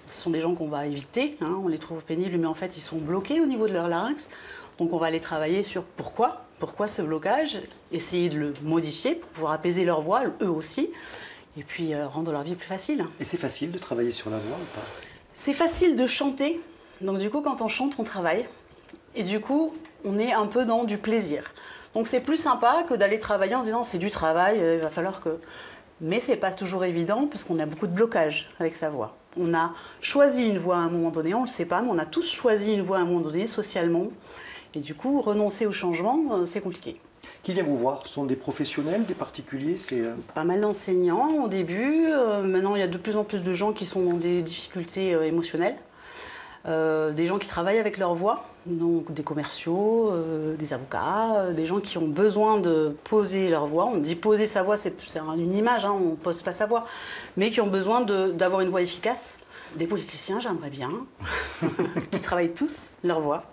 Ce sont des gens qu'on va éviter, hein, on les trouve pénibles, mais en fait ils sont bloqués au niveau de leur larynx. Donc on va aller travailler sur pourquoi ce blocage, essayer de le modifier pour pouvoir apaiser leur voix, eux aussi, et puis rendre leur vie plus facile. Et c'est facile de travailler sur la voix ou pas? C'est facile de chanter, donc du coup quand on chante on travaille, et du coup on est un peu dans du plaisir. Donc c'est plus sympa que d'aller travailler en se disant c'est du travail, il va falloir que... Mais c'est pas toujours évident parce qu'on a beaucoup de blocages avec sa voix. On a choisi une voix à un moment donné, on ne le sait pas, mais on a tous choisi une voix à un moment donné, socialement. Et du coup, renoncer au changement, c'est compliqué. Qui vient vous voir? Ce sont des professionnels, des particuliers? Pas mal d'enseignants au début. Maintenant, il y a de plus en plus de gens qui sont dans des difficultés émotionnelles. Des gens qui travaillent avec leur voix, donc des commerciaux, des avocats, des gens qui ont besoin de poser leur voix. On dit poser sa voix, c'est une image, hein, on ne pose pas sa voix, mais qui ont besoin d'avoir une voix efficace. Des politiciens, j'aimerais bien, qui travaillent tous leur voix.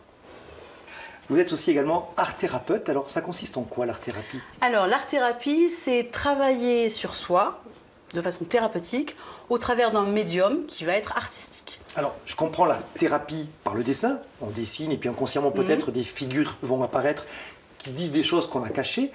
Vous êtes aussi également art-thérapeute, alors ça consiste en quoi l'art-thérapie? Alors l'art-thérapie, c'est travailler sur soi, de façon thérapeutique, au travers d'un médium qui va être artistique. Alors, je comprends la thérapie par le dessin, on dessine et puis inconsciemment peut-être des figures vont apparaître qui disent des choses qu'on a cachées,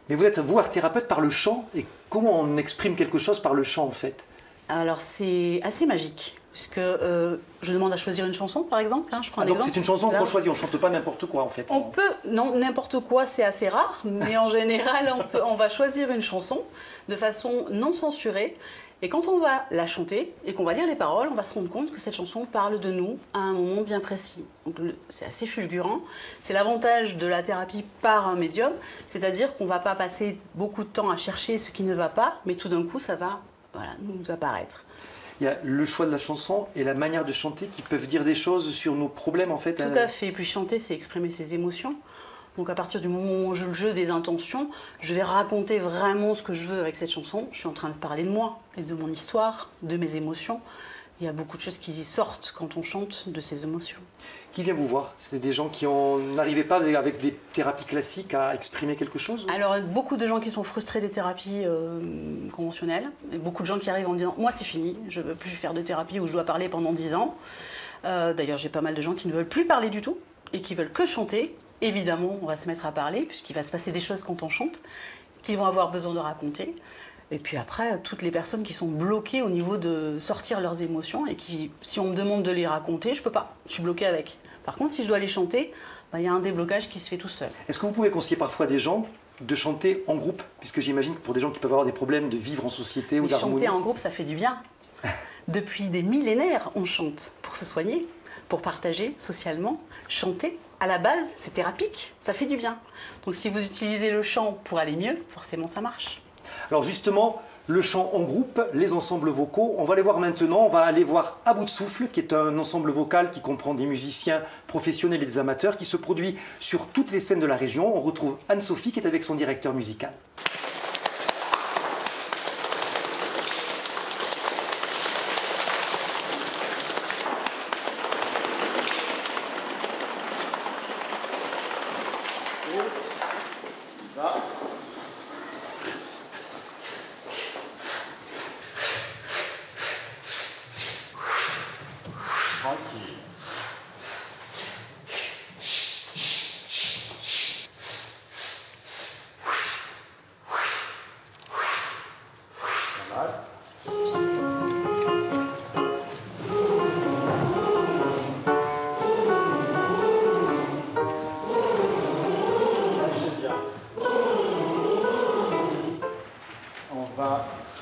mais vous êtes, vous, art-thérapeute par le chant, et comment on exprime quelque chose par le chant en fait? Alors c'est assez magique, puisque je demande à choisir une chanson par exemple, hein, je prends un exemple. Donc c'est une chanson qu'on choisit, on ne chante pas n'importe quoi en fait? On peut, non, n'importe quoi c'est assez rare, mais en général on va choisir une chanson de façon non censurée. Et quand on va la chanter et qu'on va lire les paroles, on va se rendre compte que cette chanson parle de nous à un moment bien précis. Donc c'est assez fulgurant. C'est l'avantage de la thérapie par un médium, c'est-à-dire qu'on ne va pas passer beaucoup de temps à chercher ce qui ne va pas, mais tout d'un coup ça va nous apparaître. Il y a le choix de la chanson et la manière de chanter qui peuvent dire des choses sur nos problèmes en fait. Tout à fait. Et puis chanter, c'est exprimer ses émotions. Donc à partir du moment où on joue le jeu des intentions, je vais raconter vraiment ce que je veux avec cette chanson. Je suis en train de parler de moi et de mon histoire, de mes émotions. Il y a beaucoup de choses qui sortent quand on chante de ces émotions. Qui vient vous voir? C'est des gens qui n'arrivaient pas avec des thérapies classiques à exprimer quelque chose? Alors beaucoup de gens qui sont frustrés des thérapies conventionnelles. Et beaucoup de gens qui arrivent en disant « moi c'est fini, je ne veux plus faire de thérapie où je dois parler pendant 10 ans ». D'ailleurs j'ai pas mal de gens qui ne veulent plus parler du tout et qui veulent que chanter. Évidemment, on va se mettre à parler, puisqu'il va se passer des choses quand on chante, qu'ils vont avoir besoin de raconter. Et puis après, toutes les personnes qui sont bloquées au niveau de sortir leurs émotions, et qui, si on me demande de les raconter, je ne peux pas, je suis bloquée avec. Par contre, si je dois les chanter, il y a un déblocage qui se fait tout seul. Est-ce que vous pouvez conseiller parfois des gens de chanter en groupe? Puisque j'imagine que pour des gens qui peuvent avoir des problèmes de vivre en société ou d'harmonie... Chanter en groupe, ça fait du bien. Depuis des millénaires, on chante pour se soigner, pour partager socialement, chanter. À la base, c'est thérapique, ça fait du bien. Donc si vous utilisez le chant pour aller mieux, forcément ça marche. Alors justement, le chant en groupe, les ensembles vocaux, on va les voir maintenant. On va aller voir À bout de souffle, qui est un ensemble vocal qui comprend des musiciens professionnels et des amateurs, qui se produit sur toutes les scènes de la région. On retrouve Anne-Sophie qui est avec son directeur musical.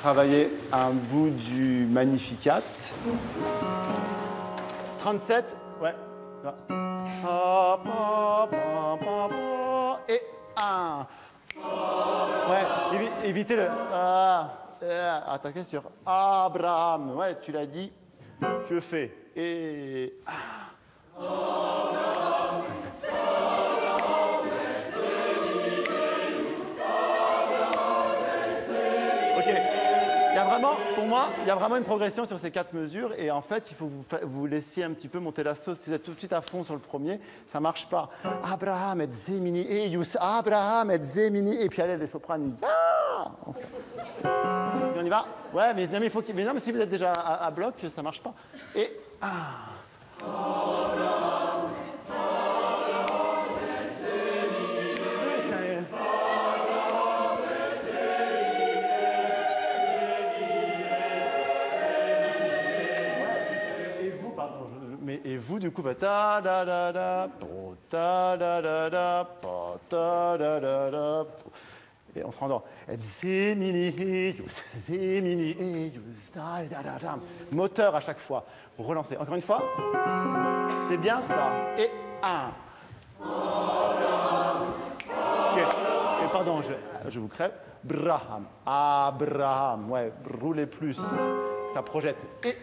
Travailler un bout du Magnificat. 37, ouais. Et 1. Ouais, évitez le. attaquer sur Abraham. Ouais, tu l'as dit, tu le fais. Et... Ok. Il y a vraiment, pour moi, il y a vraiment une progression sur ces 4 mesures. Et en fait, il faut que vous laissiez un petit peu monter la sauce. Si vous êtes tout de suite à fond sur le premier, ça ne marche pas. Abraham et Zemini et Yus. Abraham et Zemini. Et puis allez, les sopranes. Ah, et on y va. Ouais, mais il faut mais si vous êtes déjà à bloc, ça ne marche pas. Et... Et vous, du coup, ta da da da, ta da da da, ta da da da. Et on se rendort. Moteur à chaque fois. Relancez. Encore une fois. C'était bien ça. Et 1. Okay. Et pardon, je vous crève. Braham. Abraham. Ouais, roulez plus. Ça projette. Et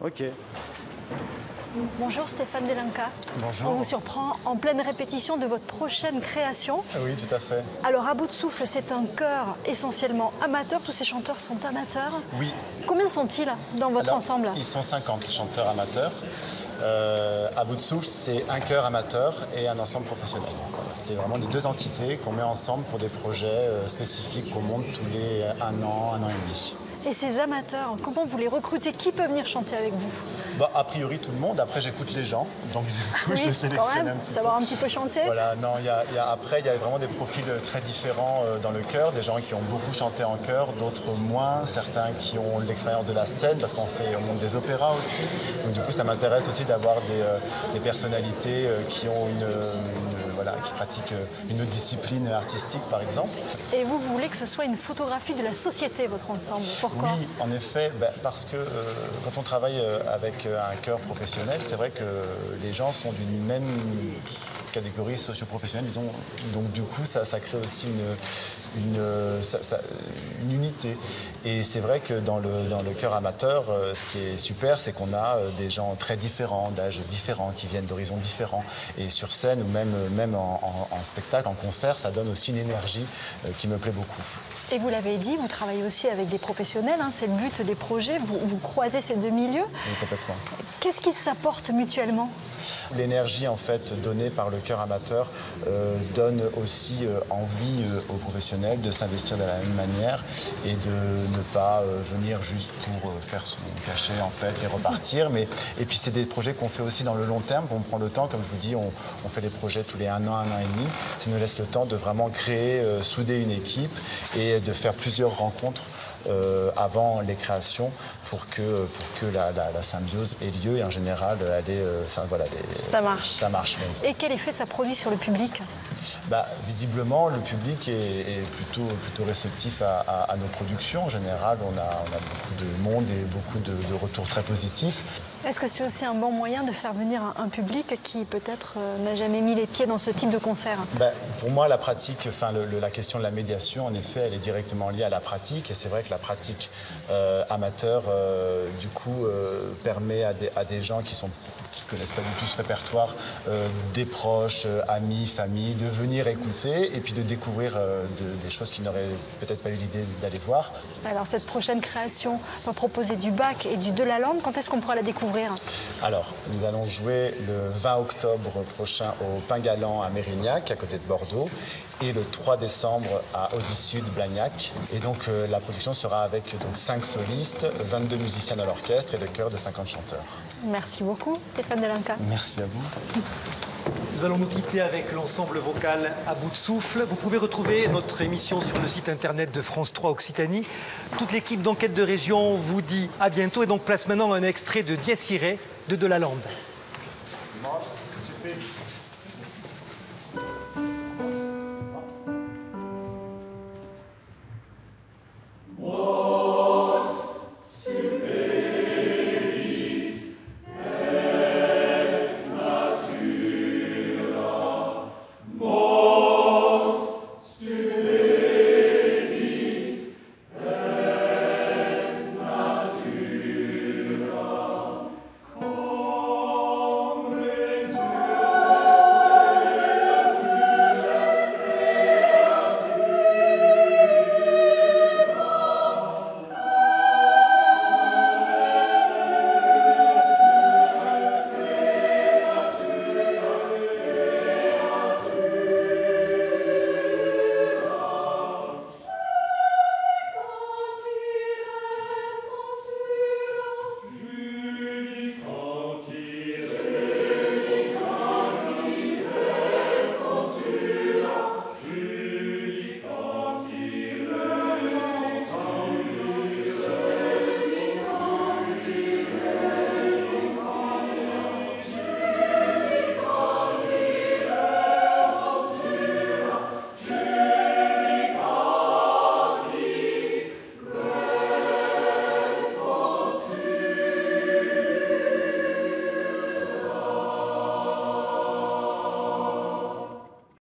ok. Bonjour Stéphane Delenka. Bonjour. On vous surprend en pleine répétition de votre prochaine création. Oui, tout à fait. Alors, À bout de souffle, c'est un chœur essentiellement amateur. Tous ces chanteurs sont amateurs. Oui. Combien sont-ils dans votre ensemble? Ils sont 50 chanteurs amateurs. À bout de souffle, c'est un chœur amateur et un ensemble professionnel. C'est vraiment les 2 entités qu'on met ensemble pour des projets spécifiques qu'on monte tous les 1 an et demi. Et ces amateurs, comment vous les recrutez? Qui peut venir chanter avec vous? Bah, a priori tout le monde, après j'écoute les gens, donc du coup oui, je sélectionne un petit savoir peu. un petit peu chanter. Voilà, non, après il y a vraiment des profils très différents dans le chœur, des gens qui ont beaucoup chanté en chœur, d'autres moins, certains qui ont l'expérience de la scène, parce qu'on monte des opéras aussi, donc du coup ça m'intéresse aussi d'avoir des personnalités qui ont qui pratiquent une autre discipline artistique par exemple. Et vous voulez que ce soit une photographie de la société, votre ensemble? Pourquoi? Oui, en effet, parce que quand on travaille avec un chœur professionnel, c'est vrai que les gens sont d'une même catégorie socio-professionnelle, disons. Donc du coup, ça crée aussi une unité. Et c'est vrai que dans le chœur amateur, ce qui est super, c'est qu'on a des gens très différents, d'âges différents, qui viennent d'horizons différents. Et sur scène ou même en spectacle, en concert, ça donne aussi une énergie qui me plaît beaucoup. Et vous l'avez dit, vous travaillez aussi avec des professionnels, c'est le but des projets, vous croisez ces 2 milieux. Oui, complètement. Qu'est-ce qui s'apporte mutuellement? L'énergie en fait donnée par le chœur amateur donne aussi envie aux professionnels de s'investir de la même manière et de ne pas venir juste pour faire son cachet en fait et repartir. Et puis c'est des projets qu'on fait aussi dans le long terme, qu'on prend le temps, comme je vous dis, on fait des projets tous les 1 an, 1 an et demi. Ça nous laisse le temps de vraiment créer, souder une équipe et de faire plusieurs rencontres avant les créations pour que la symbiose ait lieu et en général ça marche. Ça marche. Et quel effet ça produit sur le public? Visiblement, le public est plutôt réceptif à nos productions. En général, on a beaucoup de monde et beaucoup de retours très positifs. Est-ce que c'est aussi un bon moyen de faire venir un public qui peut-être n'a jamais mis les pieds dans ce type de concert? Pour moi, la pratique, la question de la médiation, en effet, elle est directement liée à la pratique. Et c'est vrai que la pratique amateur, du coup, permet à des gens qui ne connaissent pas du tout ce répertoire, des proches, amis, famille, de venir écouter et puis de découvrir des choses qu'ils n'auraient peut-être pas eu l'idée d'aller voir. Alors cette prochaine création va proposer du Bach et du Delalande. Quand est-ce qu'on pourra la découvrir? Alors, nous allons jouer le 20 octobre prochain au Pingalan à Mérignac, à côté de Bordeaux, et le 3 décembre à Audi-Sud, Blagnac. Et donc la production sera avec 5 solistes, 22 musiciens à l'orchestre et le chœur de 50 chanteurs. Merci beaucoup, Stéphane Delenka. Merci à vous. Nous allons nous quitter avec l'ensemble vocal à bout de souffle. Vous pouvez retrouver notre émission sur le site internet de France 3 Occitanie. Toute l'équipe d'Enquête de Région vous dit à bientôt et donc place maintenant un extrait de Dies Irae de Delalande. Mors stupide.